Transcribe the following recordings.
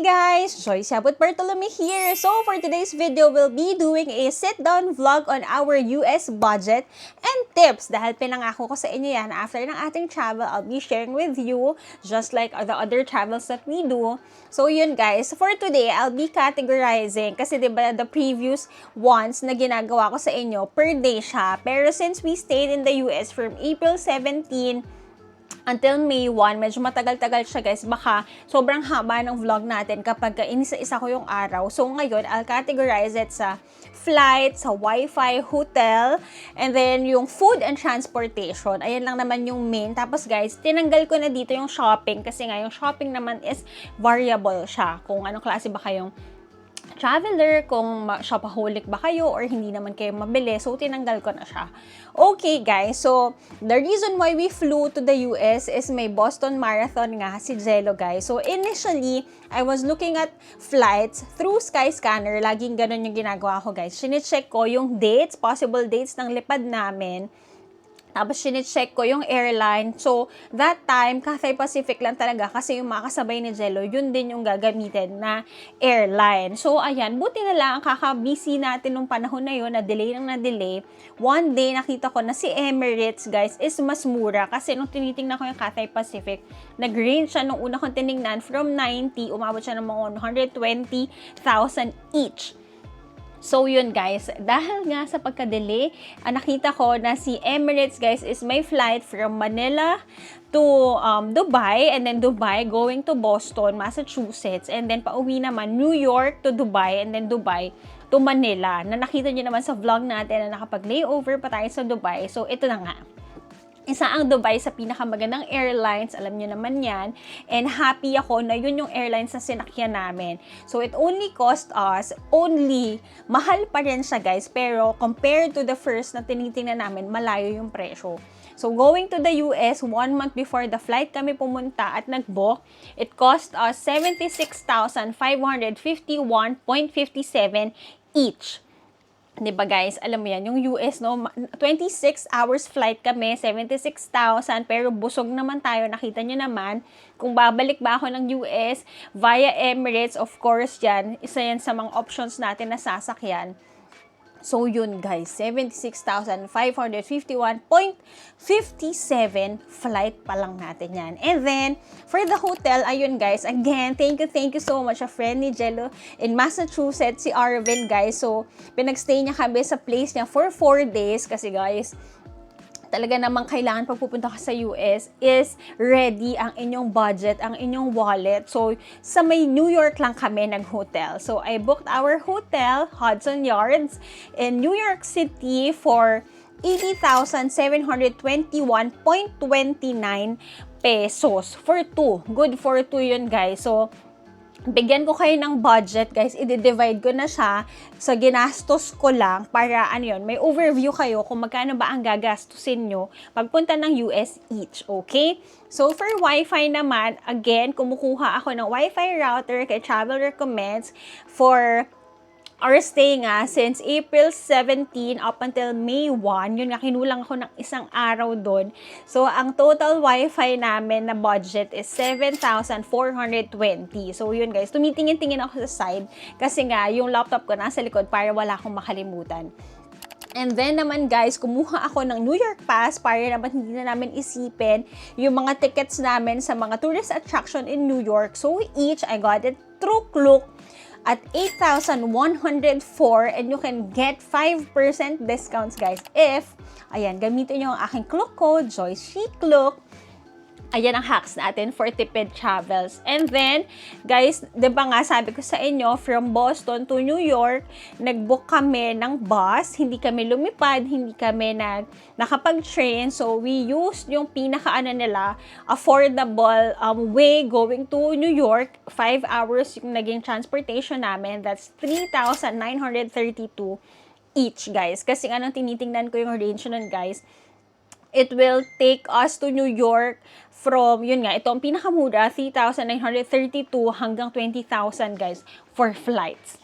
guys! Joyce Yabut Bartolome here. So for today's video, we'll be doing a sit-down vlog on our US budget and tips. Dahil pinangako ko sa inyo yan, after ng ating travel, I'll be sharing with you just like the other travels that we do. So yun guys, for today, I'll be categorizing kasi diba the previous ones na ginagawa ko sa inyo, per day siya. Pero since we stayed in the US from April 17 until May 1, medyo matagal-tagal siya guys. Baka sobrang haba ng vlog natin kapag inisa-isa ko yung araw. So ngayon, I'll categorize it sa flight, sa wifi, hotel, and then yung food and transportation. Ayan lang naman yung main. Tapos guys, tinanggal ko na dito yung shopping kasi nga yung shopping naman is variable siya. Kung anong klase ba kayong traveler, kung shopaholic ba kayo or hindi naman kayo mabili. So, tinanggal ko na siya. Okay, guys. So, the reason why we flew to the US is may Boston Marathon nga si Jello, guys. So, initially, I was looking at flights through Skyscanner. Laging ganun yung ginagawa ko, guys. Sine-check ko yung dates, possible dates ng lipad namin. Tapos, sine-check ko yung airline. So, that time, Cathay Pacific lang talaga kasi yung makasabay ni Jello, yun din yung gagamitin na airline. So, ayan, buti na lang, kaka-busy natin nung panahon na yun, na-delay ng na-delay. One day, nakita ko na si Emirates, guys, is mas mura. Kasi nung tinitingnan ko yung Cathay Pacific, nag-range siya nung una kong tinignan from 90, umabot siya ng mga 120,000 each. So, yun guys, dahil nga sa pagka-delay, nakita ko na si Emirates guys is may flight from Manila to Dubai, and then Dubai going to Boston, Massachusetts, and then pauwi naman New York to Dubai, and then Dubai to Manila. Na nakita nyo naman sa vlog natin na nakapag-layover pa tayo sa Dubai. So, ito na nga. Isa ang Dubai sa pinakamagandang airlines, alam niyo naman yan, and happy ako na yun yung airlines na sinakyan namin. So, it only cost us, mahal pa rin siya guys, pero compared to the first na tinitingnan namin, malayo yung presyo. So, going to the US, 1 month before the flight kami pumunta at nag-book, it cost us 76,551.57 each. Diba guys, alam mo yan, yung US, no, 26 hours flight kami, 76,000, pero busog naman tayo, nakita nyo naman, kung babalik ba ako ng US, via Emirates, of course yan, isa yan sa mga options natin na sasakyan. So yun guys, 76,551.57 flight pa lang natin yan. And then, for the hotel, ayun guys, again, thank you so much. A friend ni Jello in Massachusetts, si Arvin guys. So, pinagstay niya kami sa place niya for 4 days kasi guys, talaga namang kailangan pag pupunta ka sa US is ready ang inyong budget, ang inyong wallet. So, sa may New York lang kami nag-hotel. So, I booked our hotel, Hudson Yards, in New York City for 80,721.29 pesos for 2. Good for 2 yun, guys. So, bigyan ko kayo ng budget, guys. I-divide ko na siya. So, ginastos ko lang para, may overview kayo kung magkano ba ang gagastusin nyo pagpunta ng US each, okay? So, for Wi-Fi naman, again, kumukuha ako ng Wi-Fi router kay Travel Recommends for our stay nga since April 17 up until May 1. Yun nga, kinulang ako ng isang araw doon. So, ang total wifi namin na budget is 7,420. So, yun guys, tumitingin-tingin ako sa side kasi nga, yung laptop ko nasa likod para wala akong makalimutan. And then naman guys, kumuha ako ng New York Pass para naman hindi na namin isipin yung mga tickets namin sa mga tourist attraction in New York. So, each, I got it through Klook at 8,104, and you can get 5% discounts guys if, gamitin nyo ang aking Klook code, JoyceClook. Ayan ang hacks natin for tipid travels. And then, guys, diba nga sabi ko sa inyo, from Boston to New York, nag-book kami ng bus. Hindi kami lumipad, hindi kami nakapag-train. So, we used yung nila, affordable way going to New York. 5 hours yung naging transportation namin. That's 3,932 each, guys. Kasi tinitingnan ko yung range nun, guys. It will take us to New York from, yun nga, ito ang pinakamura, 3,932 hanggang 20,000 guys for flights.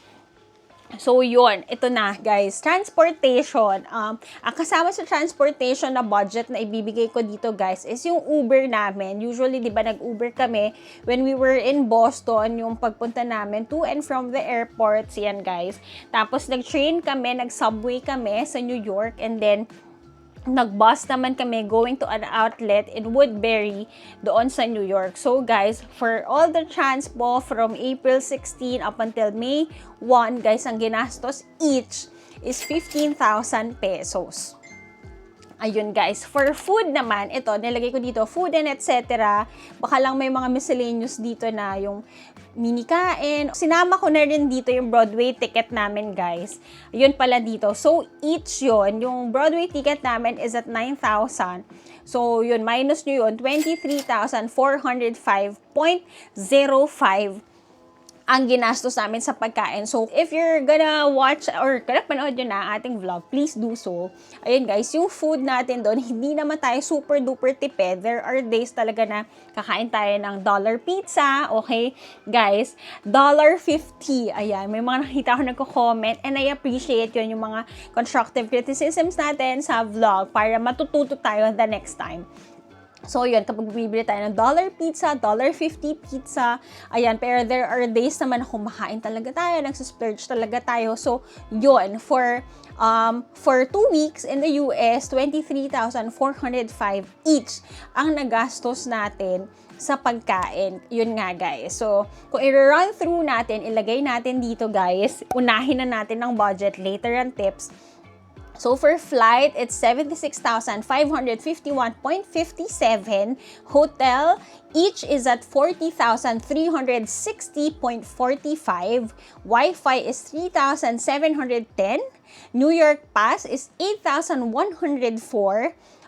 So, yun. Ito na, guys. Transportation. Ang kasama sa transportation na budget na ibibigay ko dito, guys, is yung Uber namin. Usually, di ba, nag-Uber kami when we were in Boston, yung pagpunta namin to and from the airports, yan, guys. Tapos, nag-train kami, nag-subway kami sa New York, and then, nag-bus naman kami going to an outlet in Woodbury doon sa New York. So guys, for all the transpo from April 16 up until May 1, guys, ang ginastos each is 15,000 pesos. Ayun guys, for food naman, ito, nilagay ko dito, food and etc. Baka lang may mga miscellaneous dito na yung mini kain. Sinama ko na rin dito yung Broadway ticket namin guys. Ayun pala dito. So each yon, yung Broadway ticket namin is at 9,000. So yun, minus nyo yun, 23,405.05 ang ginastos namin sa pagkain. So, if you're gonna watch or kung panood nyo na ating vlog, please do so. Ayun guys, yung food natin doon, hindi naman tayo super duper tipid. There are days talaga na kakain tayo ng dollar pizza, okay? Guys, $1.50. Ayan, may mga nakita ko nagko-comment and I appreciate yun, yung mga constructive criticisms natin sa vlog para matututo tayo the next time. So, yun, kapag bibili tayo ng dollar pizza, $1.50 pizza, ayan, pero there are days naman na kumakain talaga tayo, nagsisplurge talaga tayo. So, yun, for 2 weeks in the US, 23,405 each ang nagastos natin sa pagkain. Yun nga, guys. So, kung i-run through natin, ilagay natin dito, guys, unahin na natin ng budget, later ang tips. So, for flight, it's 76,551.57. Hotel, each is at 40,360.45. Wi-Fi is 3,710. New York Pass is 8,104.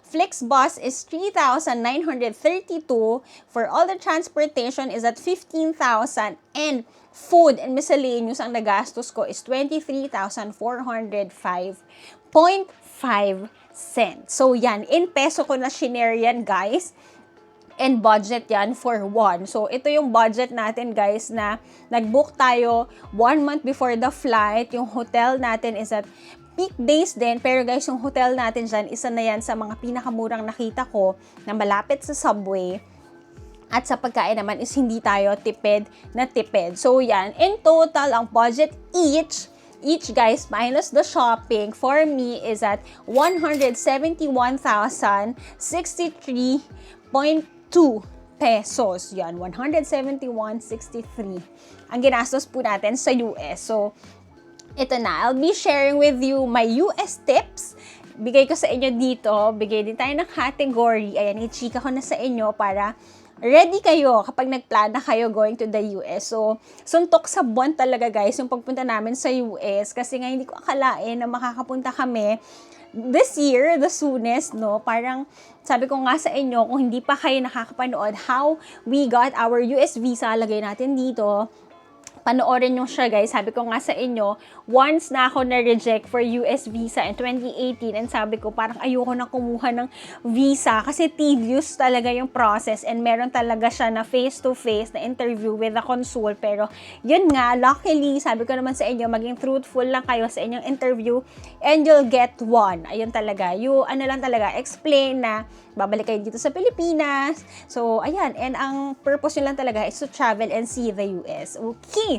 Flixbus is 3,932. For all the transportation is at 15,000. And food and miscellaneous ang nagastos ko is 23,405.5 cents. So, yan. In peso ko na shinare yan, guys. And budget yan for one. So, ito yung budget natin, guys, na nag-book tayo 1 month before the flight. Yung hotel natin is at peak days din. Pero, guys, yung hotel natin dyan, isa na yan sa mga pinakamurang nakita ko na malapit sa subway. At sa pagkain naman is hindi tayo tipid na tipid. So, yan. In total, ang budget each guys, minus the shopping, for me is at 171,063.2 pesos. Yan, 171.63. Ang ginastos po natin sa US. So, ito na. I'll be sharing with you my US tips. Bigay ko sa inyo dito. Bigay din tayo ng category. Ayan, i-chika ko na sa inyo para ready kayo kapag nagplana kayo going to the US. So, suntok sa buwan talaga guys yung pagpunta namin sa US kasi nga hindi ko akalain na makakapunta kami this year, the soonest, no? Parang sabi ko nga sa inyo, kung hindi pa kayo nakakapanood how we got our US visa, lagay natin dito. Panoorin nyo siya guys. Sabi ko nga sa inyo, once na ako na-reject for US visa in 2018 and sabi ko parang ayoko na kumuha ng visa kasi tedious talaga yung process and meron talaga siya na face-to-face na interview with the consul. Pero yun nga, luckily, sabi ko naman sa inyo, maging truthful lang kayo sa inyong interview and you'll get one. Ayun talaga. You, lang talaga, explain na babalik kayo dito sa Pilipinas. So, ayan. And ang purpose nyo lang talaga is to travel and see the US. Okay.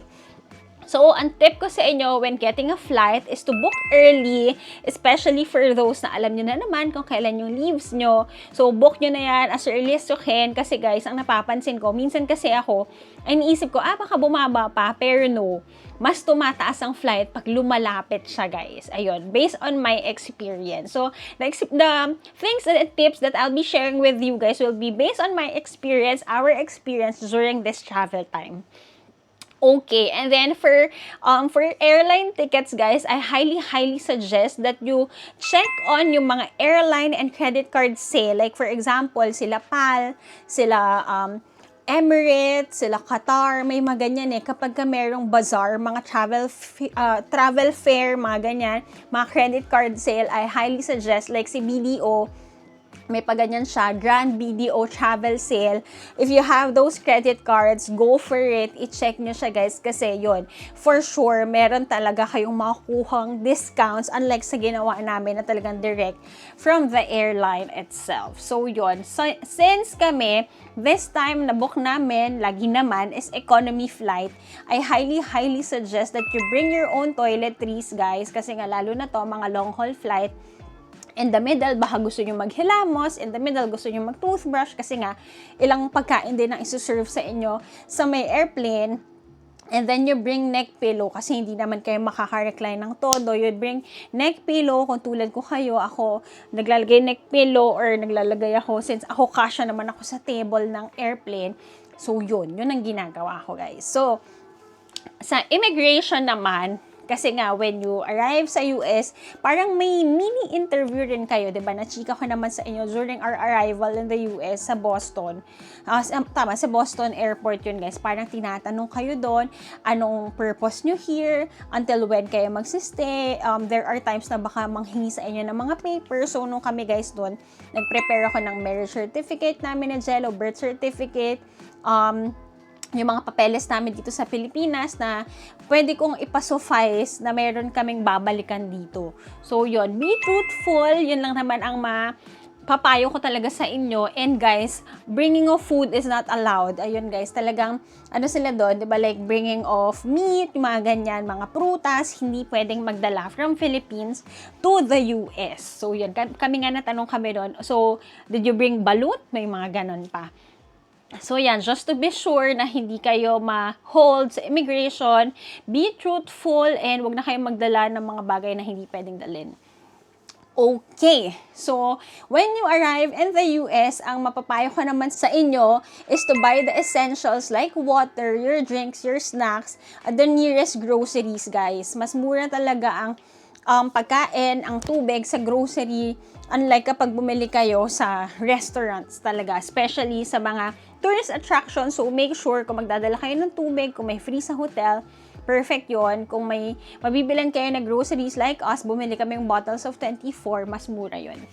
So, ang tip ko sa inyo when getting a flight is to book early, especially for those na alam nyo na naman kung kailan yung leaves nyo. So, book nyo na yan as early as you can kasi guys, ang napapansin ko, minsan kasi ako, ay iniisip ko, baka bumaba pa, pero no. Mas tumataas ang flight pag lumalapit siya, guys. Ayun, based on my experience. So, the things and tips that I'll be sharing with you guys will be based on my experience, our experience during this travel time. Okay, and then for airline tickets, guys, I highly suggest that you check on yung mga airline and credit card sale. Like, for example, sila PAL, sila Emirates, sila Qatar, may mga ganyan kapag ka merong bazaar, mga travel fair, mga ganyan, mga credit card sale, I highly suggest, like si BDO, may paganyan siya, Grand BDO Travel Sale. If you have those credit cards, go for it. I-check nyo siya guys kasi yon for sure, meron talaga kayong makukuhang discounts unlike sa ginawa namin na talagang direct from the airline itself. So yon, so, since kami, this time na book namin, lagi naman, is economy flight, I highly suggest that you bring your own toiletries guys kasi nga lalo na to, mga long haul flight. In the middle, baka gusto nyo maghilamos. In the middle, gusto nyo mag-toothbrush kasi nga, ilang pagkain din ang isuserve sa inyo sa may airplane. And then you bring neck pillow kasi hindi naman kayo makaka-recline ng todo. You'd bring neck pillow kung tulad ko kayo. Ako, naglalagay neck pillow or naglalagay ako since ako kasya naman ako sa table ng airplane. So, yun ang ginagawa ko guys. So, sa immigration naman, kasi nga, when you arrive sa US, parang may mini interview rin kayo, diba? Na-chika ko naman sa inyo during our arrival in the US sa Boston. Tama, sa Boston Airport yun, guys. Parang tinatanong kayo doon, anong purpose nyo here, until when kayo magsistay. There are times na baka manghingi sa inyo ng mga papers. So, nung kami, guys, doon, nag-prepare ako ng marriage certificate namin na Jello, birth certificate, yung mga papeles namin dito sa Pilipinas na pwede kong ipasuffice na meron kaming babalikan dito. So, yun. Be truthful. Yun lang naman ang papayo ko talaga sa inyo. And guys, bringing of food is not allowed. Ayun guys, talagang ano sila doon, diba? Like bringing of meat, yung mga ganyan, mga prutas, hindi pwedeng magdala from Philippines to the US. So, yun. Kami nga natanong kami doon. So, did you bring balut? May mga ganon pa. So yan, just to be sure na hindi kayo ma-hold sa immigration, be truthful and wag na kayong magdala ng mga bagay na hindi pwedeng dalhin. Okay, so when you arrive in the US, ang mapapayo ko naman sa inyo is to buy the essentials like water, your drinks, your snacks, at the nearest groceries guys. Mas mura talaga ang pagkain, ang tubig sa grocery, unlike kapag bumili kayo sa restaurants talaga, especially sa mga tourist attractions. So, make sure kung magdadala kayo ng tubig, kung may free sa hotel, perfect yon. Kung may mabibilan kayo na groceries like us, bumili kaming bottles of 24, mas mura yon.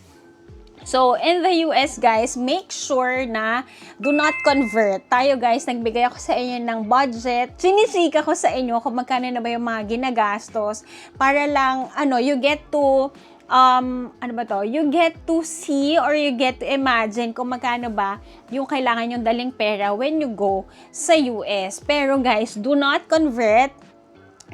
So, in the US, guys, make sure na do not convert. Tayo, guys, nagbigay ako sa inyo ng budget. Sinisika ko sa inyo kung magkano na ba yung mga ginagastos para lang, you get to you get to see or you get to imagine kung magkano ba yung kailangan yung daling pera when you go sa US. Pero guys, do not convert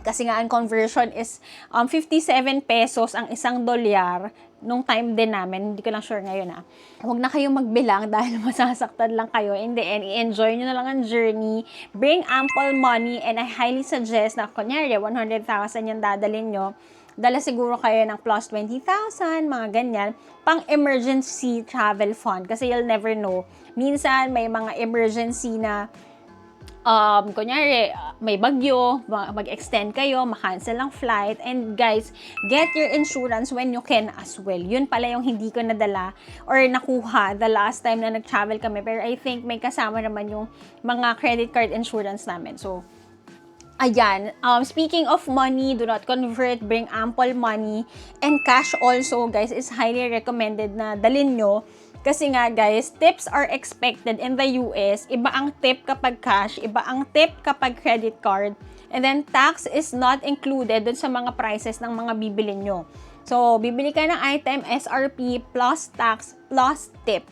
kasi nga ang conversion is 57 pesos ang isang dolyar nung time din namin. Hindi ko lang sure ngayon Huwag na kayong magbilang dahil masasaktan lang kayo. In the end, i-enjoy nyo na lang ang journey. Bring ample money and I highly suggest na kunyari 100,000 yung dadalhin nyo. Dala siguro kayo ng plus 20,000, mga ganyan, pang emergency travel fund. Kasi you'll never know. Minsan, may mga emergency na, kunyari, may bagyo, mag-extend kayo, makancel ang flight. And guys, get your insurance when you can as well. Yun pala yung hindi ko nadala or nakuha the last time na nag-travel kami. Pero I think may kasama naman yung mga credit card insurance namin. So, ayan, speaking of money, do not convert, bring ample money, and cash also, guys, is highly recommended na dalhin nyo. Kasi nga, guys, tips are expected in the US. Iba ang tip kapag cash, iba ang tip kapag credit card, and then tax is not included dun sa mga prices ng mga bibili nyo. So, bibili ka ng item, SRP, plus tax, plus tip.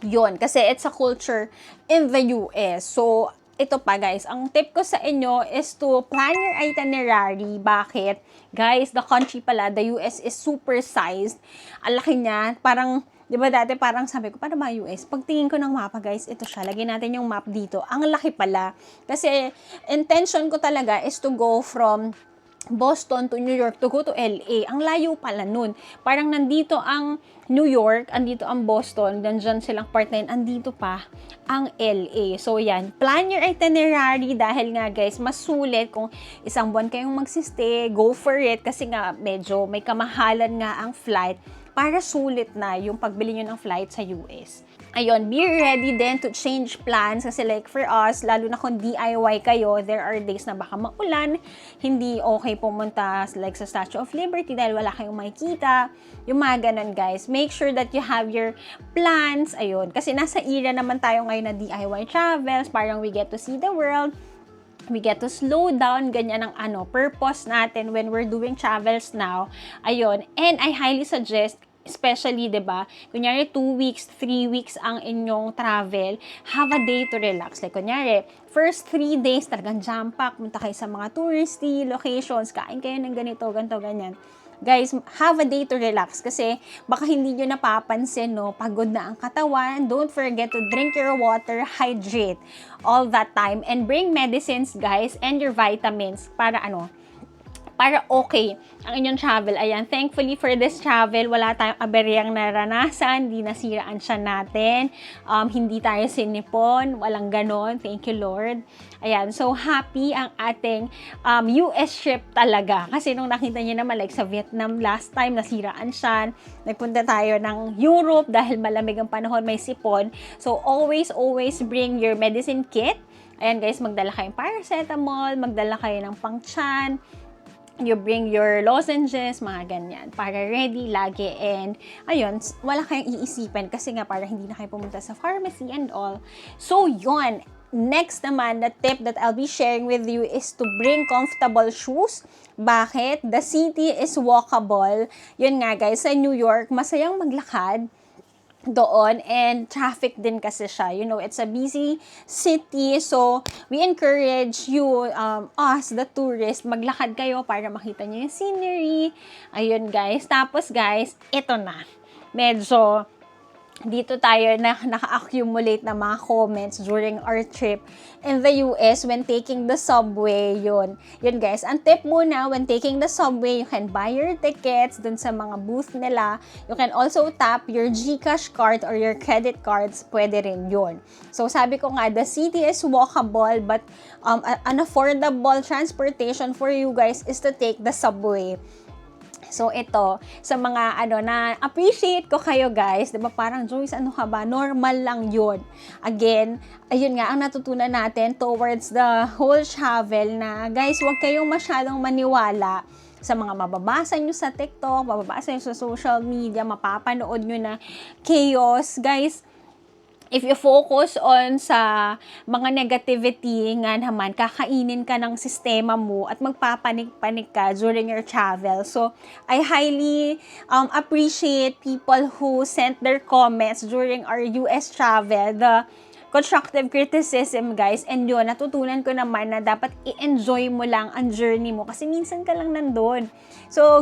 Yun, kasi it's a culture in the US. So, ito pa guys, ang tip ko sa inyo is to plan your itinerary. Bakit? Guys, the country pala, the US is super sized. Ang laki niya, parang, di ba dati parang sabi ko, paano ba US? Pagtingin ko ng mapa guys, ito siya, lagyan natin yung map dito. Ang laki pala. Kasi, intention ko talaga is to go from Boston to New York to go to LA. Ang layo pala nun. Parang nandito ang New York, andito ang Boston, then dyan silang part na yun, andito pa ang LA. So yan, plan your itinerary dahil nga guys, mas sulit kung isang buwan kayong magsistay, go for it kasi nga medyo may kamahalan nga ang flight para sulit na yung pagbili nyo ng flight sa US. ayun, be ready then to change plans kasi like for us, lalo na kung DIY kayo, there are days na baka maulan, hindi okay pumunta like sa Statue of Liberty dahil wala kayong makikita, yung mga ganun guys. Make sure that you have your plans, ayun, kasi nasa era naman tayo ngayon na DIY travels, parang we get to see the world, we get to slow down, ganyan ang purpose natin when we're doing travels now. Ayun, and I highly suggest, especially, 'di ba? Kunyari 2 weeks, 3 weeks ang inyong travel, have a day to relax. Like kunyari, first 3 days talagang jam pack, punta kayo sa mga touristy locations, kain kayo ng ganito, ganito, ganyan. Guys, have a day to relax kasi baka hindi nyo napapansin, no? Pagod na ang katawan. Don't forget to drink your water, hydrate all that time, and bring medicines, guys, and your vitamins para para okay ang inyong travel. Ayan, thankfully for this travel, wala tayong aberyang naranasan, hindi nasira ang tiyan natin, hindi tayo sinipon, walang ganon, thank you Lord. Ayan, so happy ang ating US trip talaga. Kasi nung nakita niyo naman, like sa Vietnam last time, nasira ang tiyan, nagpunta tayo ng Europe dahil malamig ang panahon, may sipon. So always bring your medicine kit. Ayan guys, magdala kayong paracetamol, magdala kayo ng pang-tiyan, you bring your lozenges, mga ganyan, para ready lagi. And ayun, wala kayong iisipan kasi nga para hindi na kayo pumunta sa pharmacy and all. So yun, next naman, the tip that I'll be sharing with you is to bring comfortable shoes. Bakit? The city is walkable. Yun nga guys, sa New York, masayang maglakad doon, and traffic din kasi siya. You know, it's a busy city, so we encourage you, us, the tourists, maglakad kayo para makita nyo yung scenery. Ayun guys. Tapos guys, ito na. Medyo dito tayo na naka-accumulate na mga comments during our trip in the US when taking the subway. Yun guys, ang tip muna, when taking the subway, you can buy your tickets dun sa mga booth nila. You can also tap your GCash card or your credit cards, pwede rin yun. So sabi ko nga, the city is walkable, but an affordable transportation for you guys is to take the subway. So, ito, sa mga, na-appreciate ko kayo, guys. Diba, parang, Joyce, ano ka ba? Normal lang yun. Again, ayun nga, ang natutunan natin towards the whole travel na, guys, huwag kayong masyadong maniwala sa mga mababasa nyo sa TikTok, mababasa nyo sa social media, mapapanood nyo na chaos. Guys, if you focus on sa mga negativity nga naman, kakainin ka ng sistema mo at magpapanik-panik ka during your travel. So, I highly appreciate people who sent their comments during our US travel, the constructive criticism, guys. And yun, natutunan ko naman na dapat i-enjoy mo lang ang journey mo kasi minsan ka lang nandun. So,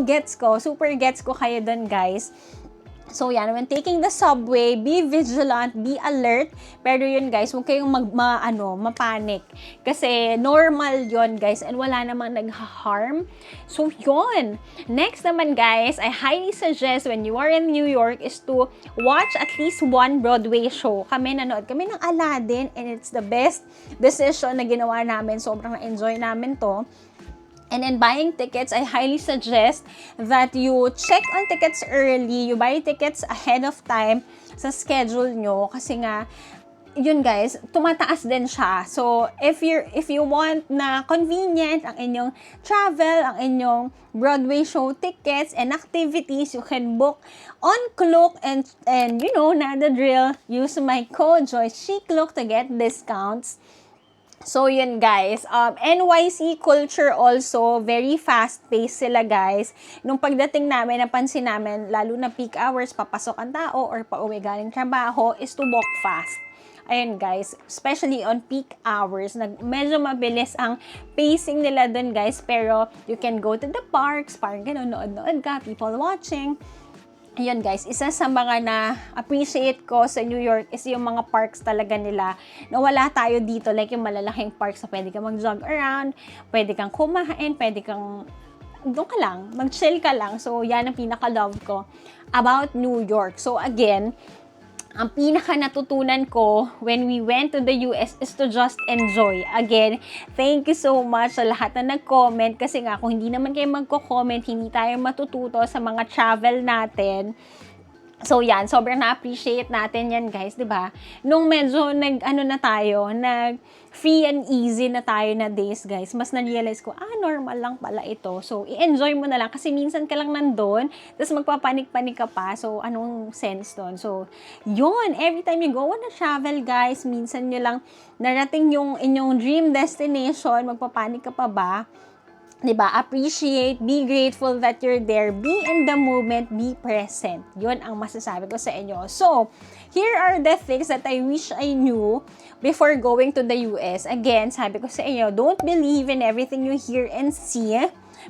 super gets ko kayo dun, guys. So yan, when taking the subway, be vigilant, be alert. Pero yun guys, huwag kayong mapanic. Kasi normal yun guys, and wala namang nag-harm. So yun. Next naman guys, I highly suggest when you are in New York is to watch at least one Broadway show. Nanood kami ng Aladdin, and it's the best decision na ginawa namin. Sobrang na-enjoy namin to. And in buying tickets, I highly suggest that you check on tickets early. You buy tickets ahead of time sa schedule nyo. Kasi nga, yun guys, tumataas din siya. So, if you want na convenient ang inyong travel, ang inyong Broadway show tickets and activities, you can book on Klook, and you know, na the drill. Use my code JoyceChiClook to get discounts. So, yun guys. NYC culture also, very fast-paced sila guys. Nung pagdating namin, napansin namin, lalo na peak hours, papasok ang tao or pauwi galing trabaho, is to walk fast. Ayun guys, especially on peak hours, medyo mabilis ang pacing nila dun guys, pero you can go to the parks, parang gano'n, nood-nood ka, people watching. Ayun guys, isa sa mga na-appreciate ko sa New York is yung mga parks talaga nila na wala tayo dito, like yung malalaking parks na pwede kang mag-jog around, pwede kang kumain, pwede kang doon ka lang, mag-chill ka lang. So yan ang pinaka-love ko about New York. So again, ang pinaka natutunan ko when we went to the US is to just enjoy. Again, thank you so much sa lahat na nag-comment kasi nga kung hindi naman kayo magko-comment, hindi tayo matututo sa mga travel natin. So, yan, sobrang na-appreciate natin yan, guys, di ba? Nung medyo free and easy na tayo na days, guys, mas na-realize ko, normal lang pala ito. So, i-enjoy mo na lang kasi minsan ka lang nandun, tapos magpapanik-panik ka pa. So, anong sense doon? So, yun, every time you go on a travel, guys, minsan nyo lang narating yung inyong dream destination, magpapanik ka pa ba? Diba? Appreciate, be grateful that you're there, be in the moment, be present. Yun ang masasabi ko sa inyo. So, here are the things that I wish I knew before going to the US. Again, sabi ko sa inyo, don't believe in everything you hear and see.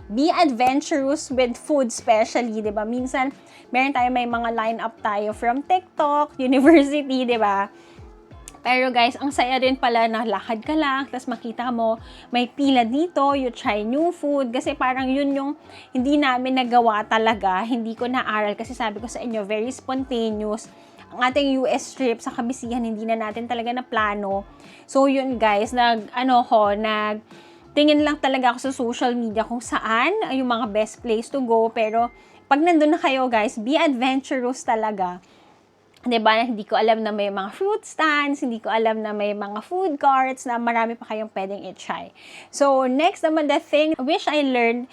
Be adventurous with food, especially, diba? Minsan, meron tayo may mga line-up tayo from TikTok, university, diba? Pero guys, ang saya rin pala na lakad ka lang, tapos makita mo, may pila dito, you try new food, kasi parang yun yung hindi namin nagawa talaga, hindi ko naaral, kasi sabi ko sa inyo, very spontaneous. Ang ating US trip sa Kabisihan, hindi na natin talaga na plano. So yun guys, tingin lang talaga ako sa social media kung saan ay yung mga best place to go, pero pag nandun na kayo guys, be adventurous talaga. Diba, hindi ko alam na may mga fruit stands, hindi ko alam na may mga food carts, na marami pa kayong pwedeng i-try. So, next naman, the thing I wish I learned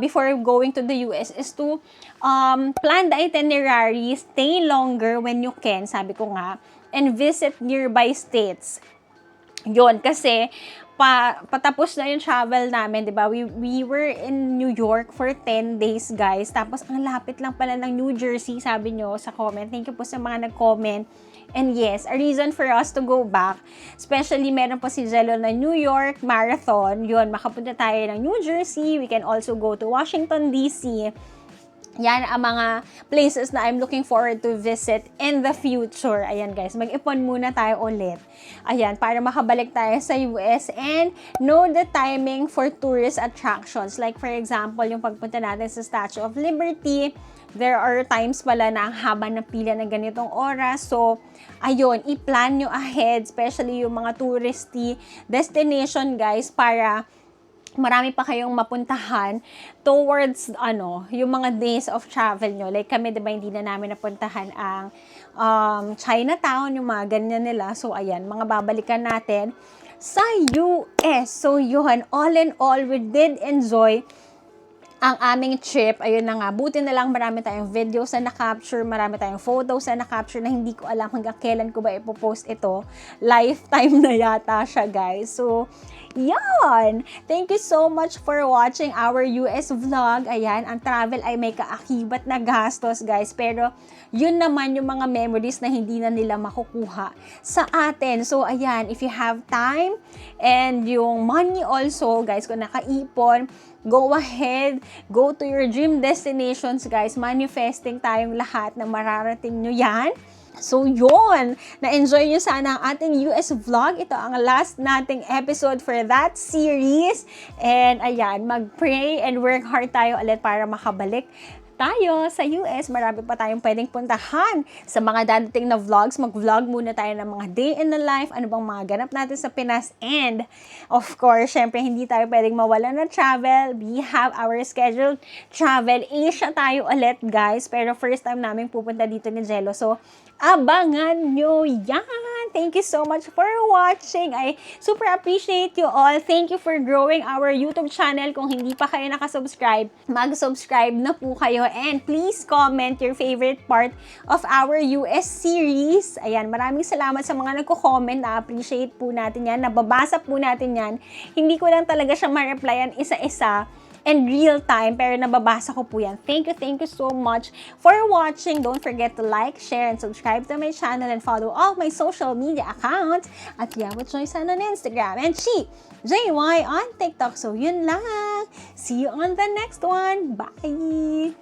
before going to the US is to plan the itinerary, stay longer when you can, sabi ko nga, and visit nearby states. Yun, kasi patapos na yung travel namin, di ba? We were in New York for 10 days, guys. Tapos, ang lapit lang pala ng New Jersey, sabi nyo sa comment. Thank you po sa mga nag-comment. And yes, a reason for us to go back. Especially, meron po si Jello na New York Marathon. Yun, makapunta tayo ng New Jersey. We can also go to Washington, D.C., yan ang mga places na I'm looking forward to visit in the future. Ayan guys, mag-ipon muna tayo ulit. Ayan, para makabalik tayo sa US and know the timing for tourist attractions. Like for example, yung pagpunta natin sa Statue of Liberty, there are times pala na ang haba ng pila ng ganitong oras. So, ayun, i-plan nyo ahead, especially yung mga touristy destination guys, para marami pa kayong mapuntahan towards yung mga days of travel nyo. Like kami, diba, hindi na namin napuntahan ang Chinatown, yung mga ganyan nila. So, ayan, mga babalikan natin sa US. So, yun, all in all, we did enjoy ang aming trip. Ayun na nga, buti na lang marami tayong videos na na-capture, marami tayong photos na na-capture na hindi ko alam hanggang kailan ko ba ipopost ito. Lifetime na yata siya, guys. So, yan! Thank you so much for watching our US vlog. Ayan, ang travel ay may kaakibat na gastos, guys. Pero, yun naman yung mga memories na hindi na nila makukuha sa atin. So, ayan, if you have time and yung money also, guys, kung nakaipon, go ahead, go to your dream destinations, guys. Manifesting tayong lahat na mararating nyo yan. So, yun. Na-enjoy nyo sana ang ating US vlog. Ito ang last nating episode for that series. And, ayan, mag-pray and work hard tayo ulit para makabalik tayo sa US. Marami pa tayong pwedeng puntahan sa mga dadating na vlogs. Mag-vlog muna tayo ng mga day in the life, ano bang mga ganap natin sa Pinas, and of course, syempre hindi tayo pwedeng mawala ng travel. We have our scheduled travel. Asia tayo ulit, guys, pero first time namin pupunta dito ni Jello. So, abangan nyo yan! Thank you so much for watching. I super appreciate you all. Thank you for growing our YouTube channel. Kung hindi pa kayo nakasubscribe, mag-subscribe na po kayo. And please comment your favorite part of our US series. Ayan, maraming salamat sa mga nagko-comment. Na-appreciate po natin yan. Nababasa po natin yan. Hindi ko lang talaga siya ma-replyan isa-isa and real time, pero nababasa ko po yan. Thank you so much for watching. Don't forget to like, share, and subscribe to my channel and follow all my social media accounts at Yawat Joysan on Instagram and JY on TikTok. So, yun lang. See you on the next one. Bye!